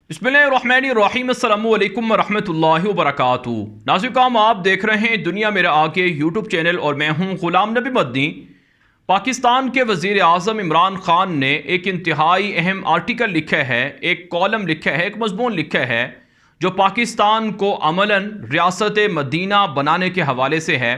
बिस्मिल्लाहिर्रहमानिर्रहीम अस्सलामु अलैकुम वरहमतुल्लाहि वबरकातुहू। नाज़रीन, आप देख रहे हैं दुनिया मेरा आगे यूट्यूब चैनल और मैं हूं ग़ुलाम नबी मदनी। पाकिस्तान के वज़ीर आज़म इमरान ख़ान ने एक इंतहाई अहम आर्टिकल लिखा है, एक कॉलम लिखा है, एक मज़मून लिखा है जो पाकिस्तान को अमलन रियासत मदीना बनाने के हवाले से है।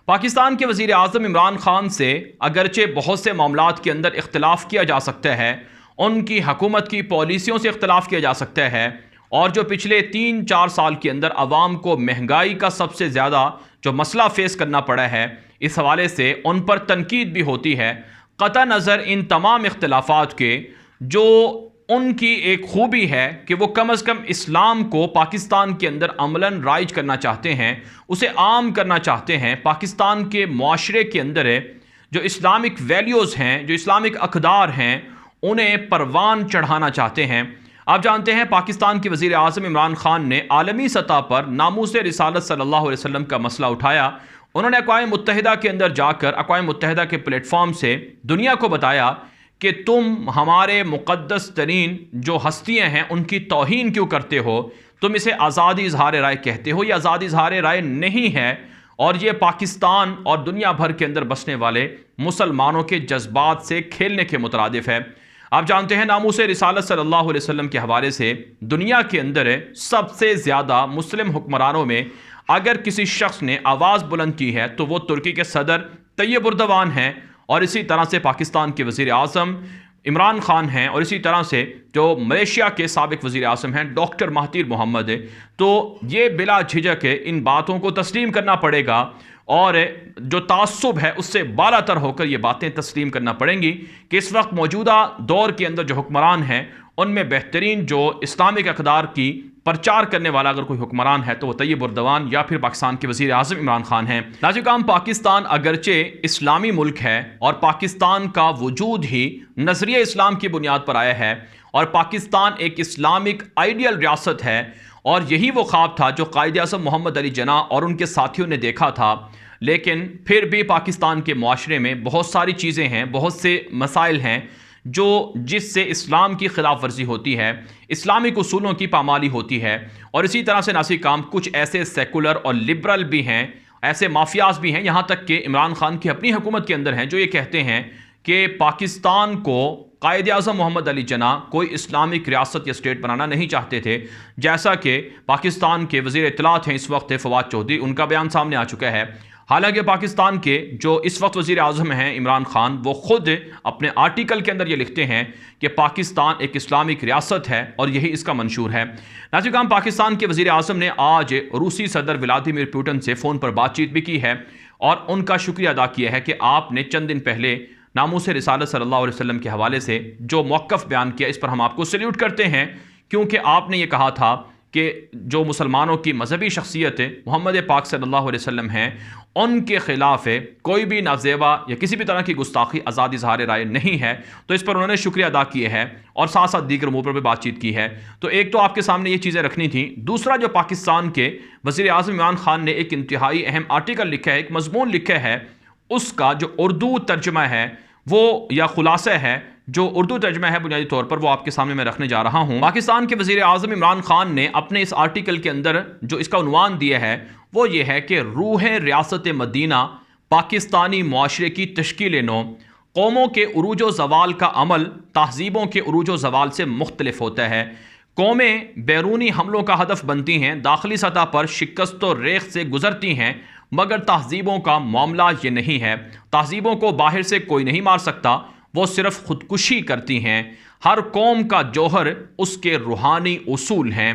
पाकिस्तान के वज़ीर आज़म इमरान ख़ान से अगरचे बहुत से मामलात के अंदर इख्तलाफ किया जा सकता है, उनकी हुकूमत की पॉलिसियों से इख्तलाफ किया जा सकता है, और जो पिछले 3-4 साल के अंदर आवाम को महंगाई का सबसे ज़्यादा जो मसला फेस करना पड़ा है, इस हवाले से उन पर तनकीद भी होती है। क़ता नज़र इन तमाम इख्तलाफात के जो उनकी एक खूबी है कि वो कम अज़ कम इस्लाम को पाकिस्तान के अंदर अमलन राइज करना चाहते हैं, उसे आम करना चाहते हैं। पाकिस्तान के माशरे के अंदर जो इस्लामिक वैल्यूज़ हैं, जो इस्लामिक अक़दार हैं, उन्हें परवान चढ़ाना चाहते हैं। आप जानते हैं पाकिस्तान के वज़ीर आज़म इमरान ख़ान ने आलमी सतह पर नामूस रिसालत सल्लल्लाहु अलैहि वसल्लम का मसला उठाया। उन्होंने अक़वाम मुत्तहिदा के अंदर जाकर अक़वाम मुत्तहिदा के प्लेटफॉर्म से दुनिया को बताया कि तुम हमारे मुक़द्दस तरीन जो हस्तियाँ हैं उनकी तौहीन क्यों करते हो, तुम इसे आज़ादी इज़हार राय कहते हो, ये आज़ादी इज़हार राय नहीं है, और ये पाकिस्तान और दुनिया भर के अंदर बसने वाले मुसलमानों के जज्बात से खेलने के मुतरादिफ है। आप जानते हैं नामूस रिसालत सल्लल्लाहु अलैहि वसल्लम के हवाले से दुनिया के अंदर सबसे ज़्यादा मुस्लिम हुक्मरानों में अगर किसी शख्स ने आवाज़ बुलंद की है तो वो तुर्की के सदर तैयब उर्दवान हैं, और इसी तरह से पाकिस्तान के वज़ीर आज़म इमरान ख़ान हैं, और इसी तरह से जो मलेशिया के साबिक़ वज़ीर आज़म हैं डॉक्टर महातीर मोहम्मद है। तो ये बिला झिझक इन बातों को तस्लीम करना पड़ेगा, और जो तासुब है उससे बालातर होकर ये बातें तस्लीम करना पड़ेंगी कि इस वक्त मौजूदा दौर के अंदर जो हुक्मरान हैं उनमें बेहतरीन जो इस्लामिक अक़दार की प्रचार करने वाला अगर कोई हुक्मरान है तो वह तैयब उर्दवान या फिर पाकिस्तान के वज़ीर आज़म इमरान ख़ान हैं। नाज़रीन, पाकिस्तान अगरचे इस्लामी मुल्क है और पाकिस्तान का वजूद ही नज़रिया इस्लाम की बुनियाद पर आया है, और पाकिस्तान एक इस्लामिक आइडियल रियासत है, और यही वो ख्वाब था जो कायद आज़म मोहम्मद अली जिन्ना और उनके साथियों ने देखा था। लेकिन फिर भी पाकिस्तान के माशरे में बहुत सारी चीज़ें हैं, बहुत से मसाइल हैं जो जिससे इस्लाम की खिलाफ वर्जी होती है, इस्लामिक उसूलों की पामाली होती है। और इसी तरह से नासिक काम कुछ ऐसे सेकुलर और लिबरल भी हैं, ऐसे माफियाज भी हैं, यहाँ तक कि इमरान ख़ान की अपनी हुकूमत के अंदर हैं जो ये कहते हैं कि पाकिस्तान को कायद आज़म मोहम्मद अली जिन्ना कोई इस्लामिक रियासत या स्टेट बनाना नहीं चाहते थे। जैसा कि पाकिस्तान के वज़ीर इत्तलात हैं इस वक्त फवाद चौधरी, उनका बयान सामने आ चुका है। हालांकि पाकिस्तान के जो इस वक्त वज़ीर आज़म हैं इमरान ख़ान, वो ख़ुद अपने आर्टिकल के अंदर ये लिखते हैं कि पाकिस्तान एक इस्लामिक रियासत है और यही इसका मंशूर है। नाज़रीन, पाकिस्तान के वज़ीर आज़म ने आज रूसी सदर व्लादिमीर पुतिन से फ़ोन पर बातचीत भी की है और उनका शुक्रिया अदा किया है कि आपने चंद दिन पहले नामूस रिसालत सल्लल्लाहु अलैहि वसल्लम के हवाले से जो मौक़िफ़ बयान किया, इस पर हम आपको सल्यूट करते हैं, क्योंकि आपने ये कहा था कि जो मुसलमानों की मजहबी शख्सियत मोहम्मद पाक सल्लल्लाहु अलैहि वसल्लम हैं उनके ख़िलाफ़ कोई भी नाज़ेबा या किसी भी तरह की गुस्ताखी आज़ादी इज़हार राय नहीं है। तो इस पर उन्होंने शुक्रिया अदा किया है और साथ साथ दीगर अमूर पर भी बातचीत की है। तो एक तो आपके सामने ये चीज़ें रखनी थी। दूसरा, जो पाकिस्तान के वज़ीर आज़म इमरान ख़ान ने एक इंतहाई अहम आर्टिकल लिखा है, एक मज़मून लिखा है, उसका जो उर्दू तर्जमा है वो या खुलासा है, जो उर्दू तर्जमा है बुनियादी तौर पर वो आपके सामने मैं रखने जा रहा हूँ। पाकिस्तान के वज़ीर आज़म इमरान ख़ान ने अपने इस आर्टिकल के अंदर जो इसका उन्वान दिया है वो ये है कि रूह रियासत मदीना पाकिस्तानी माशरे की तश्कील नौ, कौमों के उरूज व ज़वाल का अमल तहज़ीबों के उरूज व ज़वाल से मुख्तलिफ होता है। कौमें बैरूनी हमलों का हदफ बनती हैं, दाखिली सतह पर शिकस्त व रेख से गुजरती हैं, मगर तहज़ीबों का मामला ये नहीं है। तहज़ीबों को बाहर से कोई नहीं मार सकता, वो सिर्फ खुदकुशी करती हैं। हर कौम का जौहर उसके रूहानी उसूल हैं।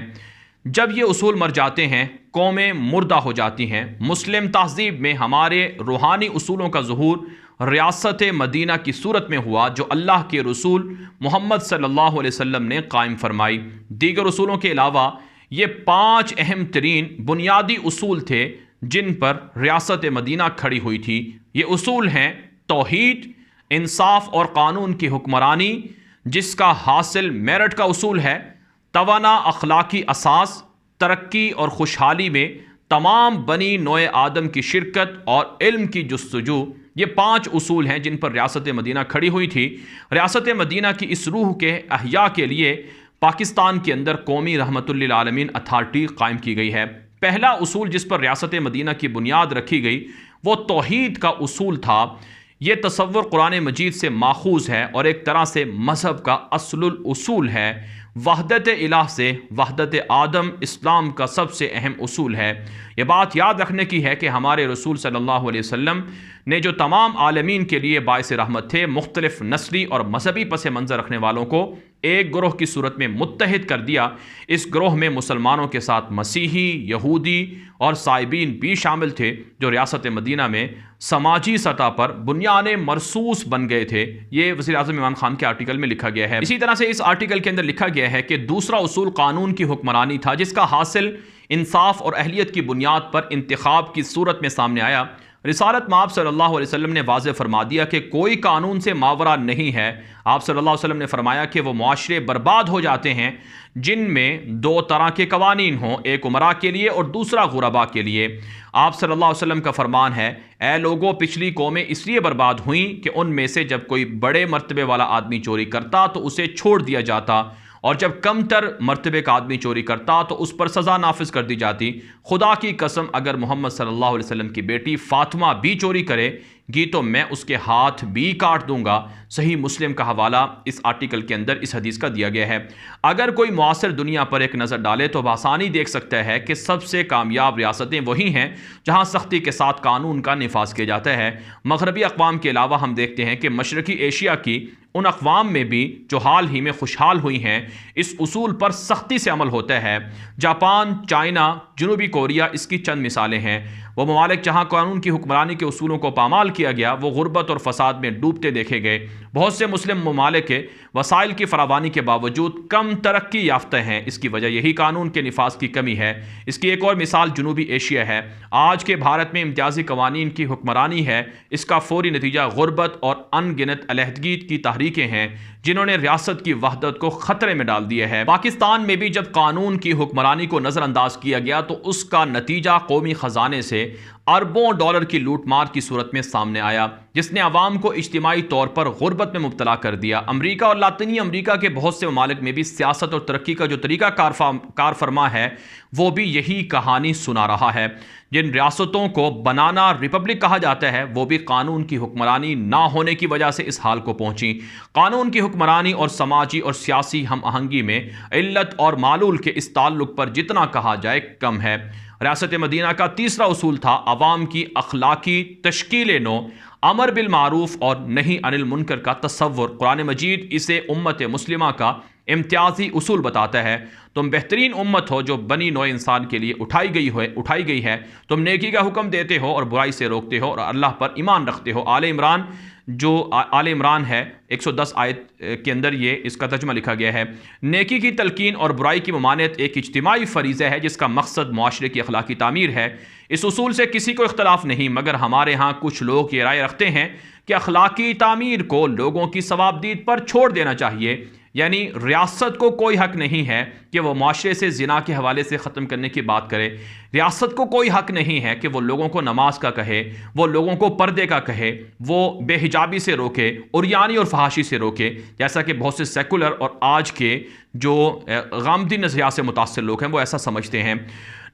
जब ये उसूल मर जाते हैं कौमें मुर्दा हो जाती हैं। मुस्लिम तहज़ीब में हमारे रूहानी उसूलों का ज़ुहूर रियासत मदीना की सूरत में हुआ, जो अल्लाह के रसूल मोहम्मद सल्लल्लाहु अलैहि वसल्लम ने कायम फरमाई। दीगर उसूलों के अलावा ये 5 अहम तरीन बुनियादी उसूल थे जिन पर रियासत मदीना खड़ी हुई थी। ये उसूल हैं तौहीद, इंसाफ और कानून की हुक्मरानी, जिसका हासिल मेरिट का उसूल है, तवाना अखलाकी असास, तरक्की और खुशहाली में तमाम बनी नोए आदम की शिरकत और इल्म की जुस्तजू। ये 5 उसूल हैं जिन पर रियासत मदीना खड़ी हुई थी। रियासत मदीना की इस रूह के अहया के लिए पाकिस्तान के अंदर कौमी रहमतुल लिल आलमीन अथॉरिटी कायम की गई है। पहला उसूल जिस पर रियासत मदीना की बुनियाद रखी गई वो तौहीद का उसूल था। ये तसव्वुर कुरान मजीद से माखूज है और एक तरह से मज़हब का असलुल उसूल है। वहदत इलाह से वहदत आदम इस्लाम का सबसे अहम उसूल है। ये बात याद रखने की है कि हमारे रसूल सल्लल्लाहु अलैहि वसल्लम ने जो तमाम आलमीन के लिए बाइस रहमत थे, मुख्तलिफ नस्ली और मजहबी पस मंज़र रखने वालों को एक ग्रोह की सूरत में मुत्तहिद कर दिया। इस ग्रोह में मुसलमानों के साथ मसीही, यहूदी और साइबीन भी शामिल थे जो रियासत मदीना में समाजी सतह पर बुनियाने मरसूस बन गए थे। ये वज़ीर आज़म इमरान खान के आर्टिकल में लिखा गया है। इसी तरह से इस आर्टिकल के अंदर लिखा गया है कि दूसरा उसूल कानून की हुक्मरानी था, जिसका हासिल इंसाफ और अहलियत की बुनियाद पर इंतखाब की सूरत में सामने आया। रिसालत में आप सल्लल्लाहु अलैहि वसल्लम ने वाज़ेह फरमा दिया कि कोई कानून से मावरा नहीं है। आप सल्लल्लाहु अलैहि वसल्लम ने फरमाया कि वो मुआशरे बर्बाद हो जाते हैं जिनमें दो तरह के कवानीन हों, एक उमरा के लिए और दूसरा गुरबा के लिए। आप सल्लल्लाहु अलैहि वसल्लम का फरमान है, ए लोगों, पिछली कौमें इसलिए बर्बाद हुई कि उनमें से जब कोई बड़े मर्तबे वाला आदमी चोरी करता तो उसे छोड़ दिया जाता, और जब कम तर मर्तबे का आदमी चोरी करता तो उस पर सज़ा नाफिज कर दी जाती। खुदा की कसम, अगर मोहम्मद सल्लल्लाहु अलैहि वसल्लम की बेटी फातिमा भी चोरी करेगी तो मैं उसके हाथ भी काट दूंगा। सही मुस्लिम का हवाला इस आर्टिकल के अंदर इस हदीस का दिया गया है। अगर कोई मुआसर दुनिया पर एक नज़र डाले तो आसानी देख सकता है कि सबसे कामयाब रियासतें वही हैं जहाँ सख्ती के साथ कानून का निफाज किया जाता है। मगरबी अक़वाम के अलावा हम देखते हैं कि मशरक़ी एशिया की उन अक़वाम में भी जो हाल ही में खुशहाल हुई हैं, इस उसूल पर सख्ती से अमल होता है। जापान, चाइना, जनूबी कोरिया इसकी चंद मिसालें हैं। वो ममालिक जहाँ कानून की हुक्मरानी के उसूलों को पामाल किया गया, वो गुर्बत और फसाद में डूबते देखे गए। बहुत से मुस्लिम ममालिक के वसाइल की फरावानी के बावजूद कम तरक्की याफ्ता हैं। इसकी वजह यही कानून के निफाज की कमी है। इसकी एक और मिसाल जनूबी एशिया है। आज के भारत में इम्तियाजी कवानीन की हुक्मरानी है। इसका फौरी नतीजा गुर्बत और अनगिनत अलहदगी की तहरीकें हैं जिन्होंने रियासत की वहदत को खतरे में डाल दिया है। पाकिस्तान में भी जब कानून की हुक्मरानी को नज़रअंदाज किया गया तो उसका नतीजा कौमी ख़जाने से अरबों डॉलर की लूटमार की सूरत में सामने आया, जिसने अवाम को इज्तिमाई तौर पर गुर्बत में मुब्तला कर दिया। अमरीका और लातिनी अमरीका के बहुत से ममालिक में भी सियासत और तरक्की का जो तरीका कार फरमा है वो भी यही कहानी सुना रहा है। जिन रियासतों को बनाना रिपब्लिक कहा जाता है वो भी कानून की हुक्मरानी ना होने की वजह से इस हाल को पहुंची। कानून की हुक्मरानी और समाजी और सियासी हम आहंगी में इल्लत और मालूल के इस ताल्लुक पर जितना कहा जाए कम है। रियासत मदीना का तीसरा उसूल था अवाम की अखलाकी तश्कील नो, अमर बिल मारूफ और नहीं अनिल मुनकर का तसव्वुर। कुरान मजीद इसे उम्मत मुस्लिमा का इम्तियाजी उसूल बताता है। तुम बेहतरीन उम्मत हो जो बनी नौ इंसान के लिए उठाई गई है। तुम नेकी का हुक्म देते हो और बुराई से रोकते हो और अल्लाह पर ईमान रखते हो। आले इमरान है 110 आयत के अंदर ये इसका तर्जुमा लिखा गया है। नेकी की तलकीन और बुराई की ममानियत एक इज्तिमाई फरीज़ा है जिसका मकसद मुआशरे की अखलाकी तामीर है। इस उसूल से किसी को इख्तलाफ नहीं, मगर हमारे यहाँ कुछ लोग ये राय रखते हैं कि अखलाकी तामीर को लोगों की सवाबदीद पर छोड़ देना चाहिए। यानी रियासत को कोई हक नहीं है कि वो मुआशरे से ज़िना के हवाले से ख़त्म करने की बात करे। रियासत को कोई हक नहीं है कि वो लोगों को नमाज का कहे, वो लोगों को पर्दे का कहे, वो बेहिजाबी से रोके, उरियानी और फहाशी से रोके, जैसा कि बहुत से सेकुलर और आज के जो गामदी नज़रिया से मुतासर लोग हैं वो ऐसा समझते हैं।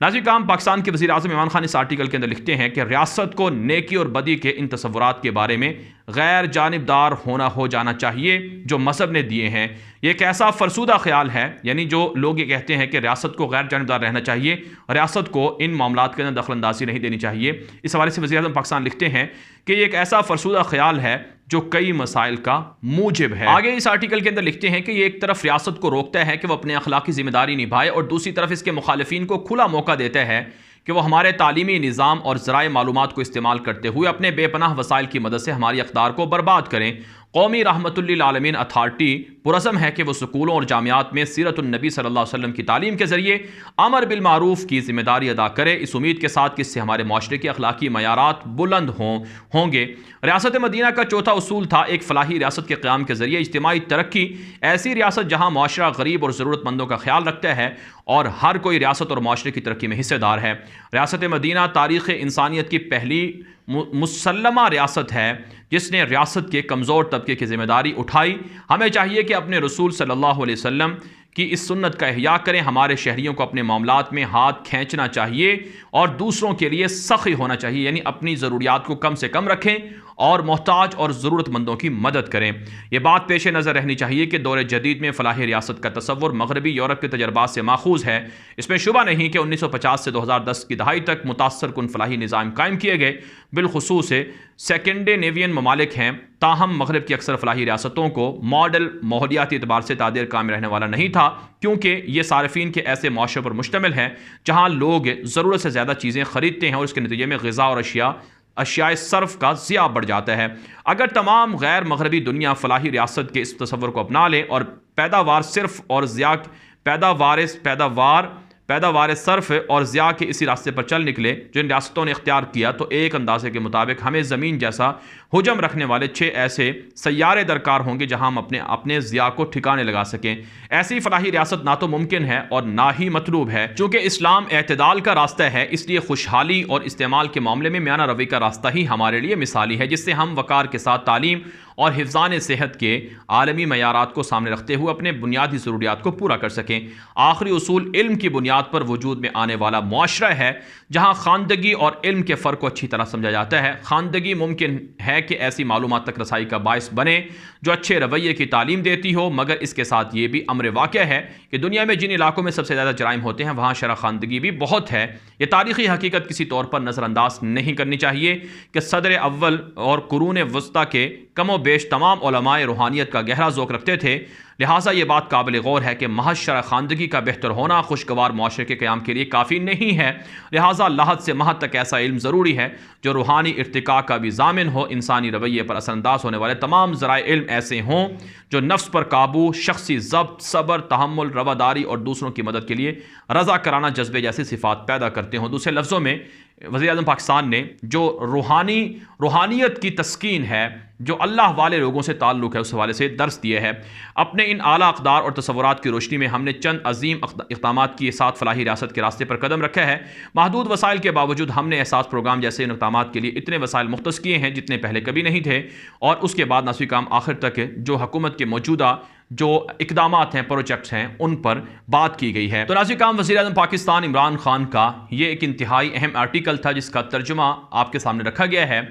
नाज़रीन काम, पाकिस्तान के वज़ीर आज़म इमरान खान इस आर्टिकल के अंदर लिखते हैं कि रियासत को नेकी और बदी के इन तसव्वुरात के बारे में गैर जानिबदार हो जाना चाहिए जो मज़हब ने दिए हैं। ये एक ऐसा फरसूदा ख्याल है, यानी जो लोग ये कहते हैं कि रियासत को गैर जानिबदार रहना चाहिए, रियासत को इन मामलात के अंदर दखल अंदाजी नहीं देनी चाहिए। इस हवाले से वज़ीर आज़म पाकिस्तान लिखते हैं कि ये एक ऐसा फरसूदा ख्याल है जो कई मसाइल का मूजिब है। आगे इस आर्टिकल के अंदर लिखते हैं कि ये एक तरफ रियासत को रोकता है कि वो अपनी अखलाकी जिम्मेदारी निभाए और दूसरी तरफ इसके मुखालिफिन को खुला मौका देता है कि वो हमारे तालीमी निज़ाम और ज़राए मालूमात को इस्तेमाल करते हुए अपने बेपनाह वसाइल की मदद से हमारी अक़दार को बर्बाद करें। कौमी रहमतुल लिल आलमीन अथॉरिटी पुरज़म है कि वो स्कूलों और जामियात में सीरतुन नबी सल्लल्लाहु अलैहि वसल्लम की तालीम के ज़रिए अमर बिल मारूफ की ज़िम्मेदारी अदा करे, इस उम्मीद के साथ कि इससे हमारे माशरे के अखलाकी मयारात बुलंद होंगे। रियासत मदीना का चौथा उसूल था एक फ़लाही रियासत के क़याम के ज़रिए इज्तिमाई तरक्की। ऐसी रियासत जहाँ माशरा गरीब और ज़रूरतमंदों का ख्याल रखता है और हर कोई रियासत और माशरे की तरक्की में हिस्सेदार है। रियासत मदीना तारीख़ इंसानियत की पहली मुसल्लमा रियासत है जिसने रियासत के कमज़ोर तबके की ज़िम्मेदारी उठाई। हमें चाहिए कि अपने रसूल सल्लल्लाहु अलैहि वसल्लम कि इस सुन्नत का इह्या करें। हमारे शहरियों को अपने मामलात में हाथ खींचना चाहिए और दूसरों के लिए सखी होना चाहिए, यानी अपनी ज़रूरियात को कम से कम रखें और मोहताज और ज़रूरतमंदों की मदद करें। यह बात पेश नज़र रहनी चाहिए कि दौर जदीद में फ़लाही रियासत का तसव्वुर मगरबी यूरोप के तजर्बात से माखूज़ है। इसमें शुबा नहीं कि 1950 से 2010 की दहाई तक मुतासर कुन फ़लाही निज़ाम कायम किए गए, बिलखुसूस सेकेंडेनेवियन ममालिक हैं। ताहम मगरब की अक्सर फ़लाही रियासतों को मॉडल माहौलियाती एतबार से तादेर काम रहने वाला नहीं था, क्योंकि ये सार्फिन के ऐसे माशरे पर मुश्तमिल है जहाँ लोग ज़रूरत से ज़्यादा चीज़ें ख़रीदते हैं और इसके नतीजे में ग़िज़ा और अशियाए सर्फ का ज़िया बढ़ जाता है। अगर तमाम गैर मगरबी दुनिया फ़लाही रियासत के इस तसव्वुर को अपना लें और पैदावार सिर्फ और ज़िया पैदावार सर्फ और ज़िया के इसी रास्ते पर चल निकले जो इन रियासतों ने इख्तियार किया, तो एक अंदाजे के मुताबिक हमें ज़मीन जैसा हुजम रखने वाले 6 ऐसे सैयारे दरकार होंगे जहां हम अपने ज़िया को ठिकाने लगा सकें। ऐसी फ़लाही रियासत ना तो मुमकिन है और ना ही मतलूब है। चूँकि इस्लाम एतदाल का रास्ता है, इसलिए खुशहाली और इस्तेमाल के मामले में मियाना रवई का रास्ता ही हमारे लिए मिसाली है, जिससे हम वक़ार के साथ तालीम और हिफ़्ज़ान सेहत के आलमी मयारात को सामने रखते हुए अपने बुनियादी ज़रूरियात को पूरा कर सकें। आखिरी उसूल इल्म की बुनियाद पर वजूद में आने वाला मुआशरा है जहाँ खानदगी और इल्म के फ़र्क को अच्छी तरह समझा जाता है। खानदगी मुमकिन है कि ऐसी मालूमात तक रसाई का बायस बने जो अच्छे रवैये की तालीम देती हो, मगर इसके साथ ये भी अमर वाक़या है कि दुनिया में जिन इलाकों में सबसे ज़्यादा जराइम होते हैं वहाँ शरह खानदगी भी बहुत है। ये तारीख़ी हकीकत किसी तौर पर नज़रअंदाज नहीं करनी चाहिए कि सदर अव्वल और कुरून वस्ता के कमो बेश तमाम उलमाए रूहानियत का गहरा ज़ौक़ रखते थे। लिहाजा ये बात काबिल गौर है कि महज शरह खानदगी का बेहतर होना खुशगवार मुआशरे के क़याम के लिए काफ़ी नहीं है। लिहाजा लहद से महद तक ऐसा इल्म ज़रूरी है जो रूहानी इर्तिका का भी ज़ामिन हो। इंसानी रवैये पर असरअंदाज होने वाले तमाम ज़राए इल्म ऐसे हों जो नफ्स पर काबू, शख्सी ज़ब्त, सब्र, तहम्मुल, रवादारी और दूसरों की मदद के लिए रज़ा कराना जज्बे जैसी सिफ़ात पैदा करते हों। दूसरे लफ्ज़ों में वज़ीर-ए-आज़म पाकिस्तान ने जो रूहानियत की तस्कीन है, जो अल्लाह वाले लोगों से ताल्लुक़ है, उस हवाले से दर्स दिए है। अपने इन आला अक़दार और तसव्वुरात की रोशनी में हमने चंद अजीम इक़दामात के साथ फ़लाही रियासत के रास्ते पर कदम रखा है। महदूद वसाइल के बावजूद हमने एहसास प्रोग्राम जैसे इन इक़दामात के लिए इतने वसाइल मुख्तस किए हैं जितने पहले कभी नहीं थे, और उसके बाद नस्वी काम आखिर तक जो हुकूमत के मौजूदा जो इक़दामात हैं, प्रोजेक्ट्स हैं, उन पर बात की गई है। तो नाज़रीन काम वज़ीर-ए-आज़म पाकिस्तान इमरान खान का ये एक इंतहाई अहम आर्टिकल था जिसका तर्जुमा आपके सामने रखा गया है।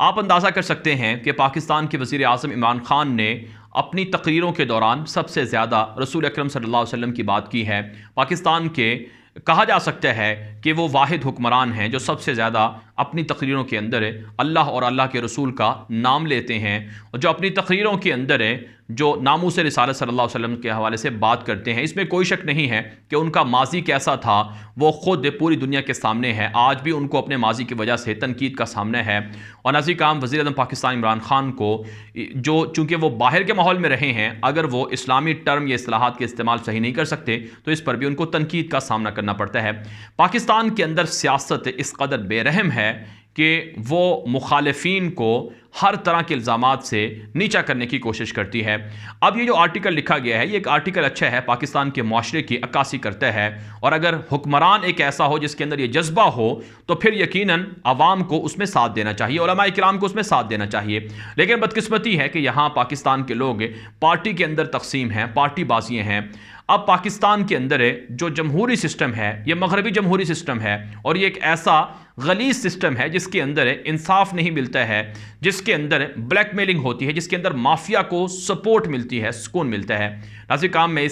आप अंदाज़ा कर सकते हैं कि पाकिस्तान के वज़ीर-ए-आज़म इमरान खान ने अपनी तकरीरों के दौरान सबसे ज़्यादा रसूल अकरम सल्लल्लाहु अलैहि वसल्लम की बात की है। पाकिस्तान के कहा जा सकता है कि वो वाहिद हुक्मरान हैं जो सबसे ज़्यादा अपनी तकरीरों के अंदर अल्लाह और अल्लाह के रसूल का नाम लेते हैं, और जो अपनी तकरीरों के अंदर जो नामूस रिसालत सल्लल्लाहु अलैहि वसल्लम के हवाले से बात करते हैं। इसमें कोई शक नहीं है कि उनका माजी कैसा था वो ख़ुद पूरी दुनिया के सामने है। आज भी उनको अपने माजी की वजह से तनकीद का सामना है। और नाज़रीन काम वज़ीर-ए-आज़म पाकिस्तान इमरान खान को जो चूँकि वो बाहर के माहौल में रहे हैं, अगर वो इस्लामी टर्म या इस्लाहात के इस्तेमाल सही नहीं कर सकते तो इस पर भी उनको तनकीद का सामना करना पड़ता है। पाकिस्तान के अंदर सियासत इस कदर बेरहम है कि वो मुखालिफिन को हर तरह के इल्ज़ामात से नीचा करने की कोशिश करती है। अब ये जो आर्टिकल लिखा गया है, ये एक आर्टिकल अच्छा है, पाकिस्तान के माशरे की अक्कासी करता है, और अगर हुक्मरान एक ऐसा हो जिसके अंदर ये जज्बा हो तो फिर यकीनन आवाम को उसमें साथ देना चाहिए, उलमाए किराम को उसमें साथ देना चाहिए। लेकिन बदकिस्मती है कि यहाँ पाकिस्तान के लोग पार्टी के अंदर तकसीम हैं, पार्टी बाजियाँ हैं। अब पाकिस्तान के अंदर जो जमहूरी सिस्टम है ये मगरबी जमहूरी सिस्टम है, और ये एक ऐसा गलीज सिस्टम है जिसके अंदर इंसाफ नहीं मिलता है, जिसके अंदर ब्लैकमेलिंग होती है, जिसके अंदर माफिया को सपोर्ट मिलती है, सुकून मिलता है। नाज़रीन काम में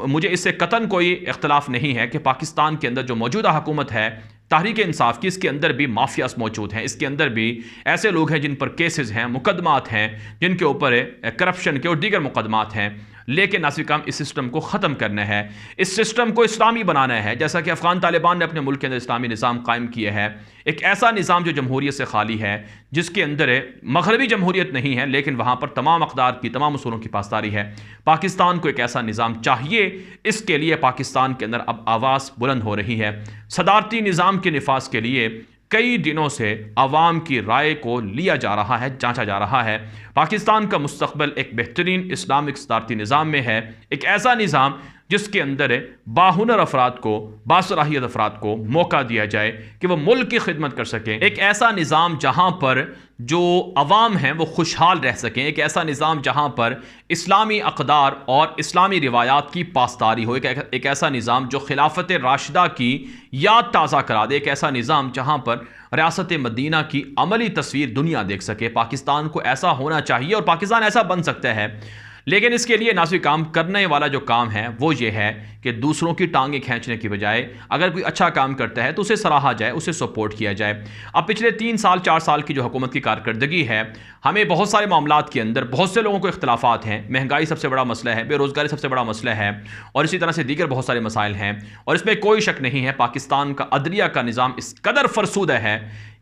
मुझे इससे कतन कोई इख्तलाफ नहीं है कि पाकिस्तान के अंदर जो मौजूदा हुकूमत है तहरीक इंसाफ की, इसके अंदर भी माफियास मौजूद हैं, इसके अंदर भी ऐसे लोग हैं जिन पर केसेस हैं, मुकदमात हैं, जिनके ऊपर करप्शन के और दीगर मुकदमात हैं। लेकिन नाज़रीन काम इस सिस्टम को ख़त्म करना है, इस सिस्टम को इस्लामी बनाना है, जैसा कि अफ़गान तालिबान ने अपने मुल्क के अंदर इस्लामी निज़ाम कायम किया है। एक ऐसा निज़ाम जो जमहूरियत से खाली है, जिसके अंदर मगरबी जमहूरियत नहीं है लेकिन वहाँ पर तमाम अक़दार की, तमाम उसूलों की पासदारी है। पाकिस्तान को एक ऐसा निज़ाम चाहिए, इसके लिए पाकिस्तान के अंदर अब आवाज़ बुलंद हो रही है। सदारती निज़ाम के निफाज के लिए कई दिनों से आवाम की राय को लिया जा रहा है, जांचा जा रहा है। पाकिस्तान का मुस्तकबिल एक बेहतरीन इस्लामिक सदारती निज़ाम में है, एक ऐसा निज़ाम जिसके अंदर बाहुनर अफराद को, बासलाहियत अफराद को मौका दिया जाए कि वह मुल्क की खिदमत कर सकें। एक ऐसा निज़ाम जहाँ पर जो अवाम हैं वो खुशहाल रह सकें, एक ऐसा निज़ाम जहाँ पर इस्लामी अक़दार और इस्लामी रिवायात की पासदारी हो, एक ऐसा निज़ाम जो खिलाफत राशिदा की याद ताज़ा करा दे, एक ऐसा निज़ाम जहाँ पर रियासत मदीना की अमली तस्वीर दुनिया देख सके। पाकिस्तान को ऐसा होना चाहिए और पाकिस्तान ऐसा बन सकता है। लेकिन इसके लिए नाज़रीन काम करने वाला जो काम है वो ये है कि दूसरों की टांगें खींचने की बजाय अगर कोई अच्छा काम करता है तो उसे सराहा जाए, उसे सपोर्ट किया जाए। अब पिछले 3 साल 4 साल की जो हुकूमत की कारकर्दगी है, हमें बहुत सारे मामलात के अंदर बहुत से लोगों को इख्तलाफात हैं। महंगाई सबसे बड़ा मसला है, बेरोज़गारी सबसे बड़ा मसला है और इसी तरह से दीगर बहुत सारे मसाइल हैं। और इसमें कोई शक नहीं है पाकिस्तान का अदलिया का निज़ाम इस कदर फरसूदा है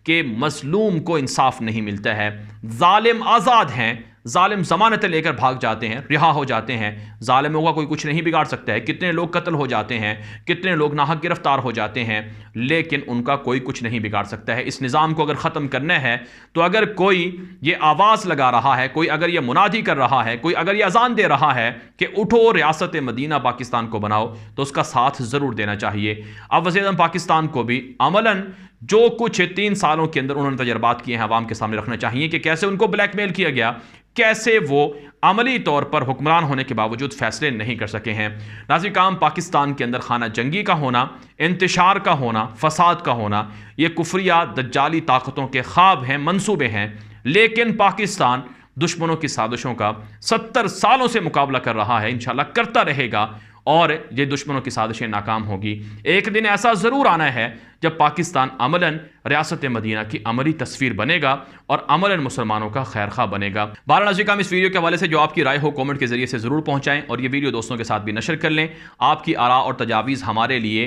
कि मज़लूम को इंसाफ नहीं मिलता है। जालिम आज़ाद हैं, जालिम ज़मानतें लेकर भाग जाते हैं, रिहा हो जाते हैं। जालिमों का कोई कुछ नहीं बिगाड़ सकता है। कितने लोग कत्ल हो जाते हैं, कितने लोग नाहक गिरफ्तार हो जाते हैं, लेकिन उनका कोई कुछ नहीं बिगाड़ सकता है। इस निज़ाम को अगर ख़त्म करना है तो अगर कोई ये आवाज़ लगा रहा है, कोई अगर ये मुनादी कर रहा है, कोई अगर ये अजान दे रहा है कि उठो रियासत मदीना पाकिस्तान को बनाओ, तो उसका साथ ज़रूर देना चाहिए। अब वज़ीर-ए-आज़म पाकिस्तान को भी अमलन जो कुछ 3 सालों के अंदर उन्होंने तजर्बात किए हैं अवाम के सामने रखना चाहिए कि कैसे उनको ब्लैकमेल किया गया, कैसे वो अमली तौर पर हुक्मरान होने के बावजूद फैसले नहीं कर सके हैं। नाज़रीन काम पाकिस्तान के अंदर खाना जंगी का होना, इंतशार का होना, फसाद का होना, ये कुफरिया दज्जाली ताकतों के ख्वाब हैं, मंसूबे हैं। लेकिन पाकिस्तान दुश्मनों की साजिशों का 70 सालों से मुकाबला कर रहा है, इंशाल्लाह करता रहेगा और ये दुश्मनों की साजिशें नाकाम होगी। एक दिन ऐसा ज़रूर आना है जब पाकिस्तान अमलन रियासत मदीना की अमली तस्वीर बनेगा और अमलन मुसलमानों का खैर खा बनेगा। बहरहाल नाज़रीन हम इस वीडियो के हवाले से जो आपकी राय हो कमेंट के ज़रिए से ज़रूर पहुँचाएँ और ये वीडियो दोस्तों के साथ भी नशर कर लें। आपकी आरा और तजावीज़ हमारे लिए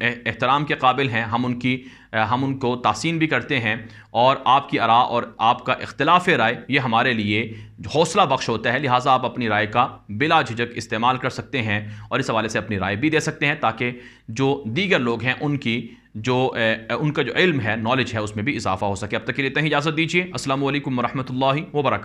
एहतराम के काबिल हैं, हम उनको तासीन भी करते हैं और आपकी आरा और आपका इख्तिलाफ राय ये हमारे लिए हौसला बख्श होता है। लिहाजा आप अपनी राय का बिला झिझक इस्तेमाल कर सकते हैं और इस हवाले से अपनी राय भी दे सकते हैं ताकि जो दीगर लोग हैं उनका जो इल्म है, नॉलेज है, उसमें भी इजाफा हो सके। अब तक के लिए इतना ही इजाज़त दीजिए। अस्सलामु अलैकुम वरहमतुल्लाहि वबरकातुहू।